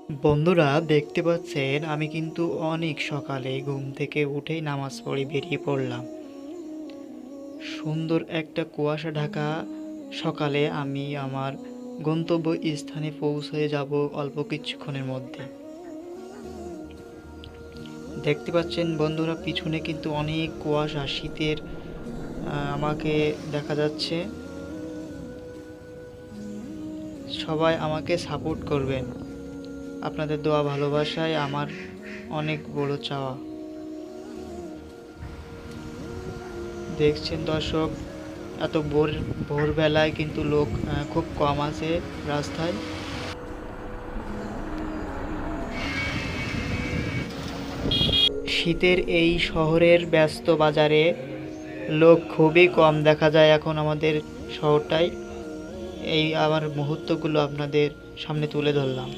বন্ধুরা দেখতে পাচ্ছেন আমি কিন্তু অনেক সকালে ঘুম থেকে উঠেই নামাজ পড়ে বেরিয়ে পড়লাম। সুন্দর একটা কুয়াশা ঢাকা সকালে আমি আমার গন্তব্য স্থানে পৌঁছে যাব অল্প কিছুক্ষণের মধ্যে। দেখতে পাচ্ছেন বন্ধুরা পিছনে কিন্তু অনেক কুয়াশা শীতের আমাকে দেখা যাচ্ছে। সবাই আমাকে সাপোর্ট করবেন, আপনাদের দোয়া ভালোবাসায় আমার অনেক বড় চাওয়া। দেখছেন দর্শক, এত ভোরবেলায় কিন্তু লোক খুব কম আছে রাস্তায়। শীতের এই শহরের ব্যস্ত বাজারে লোক খুবই কম দেখা যায় এখন আমাদের শহরটায়। এই আমার মুহূর্তগুলো আপনাদের সামনে তুলে ধরলাম।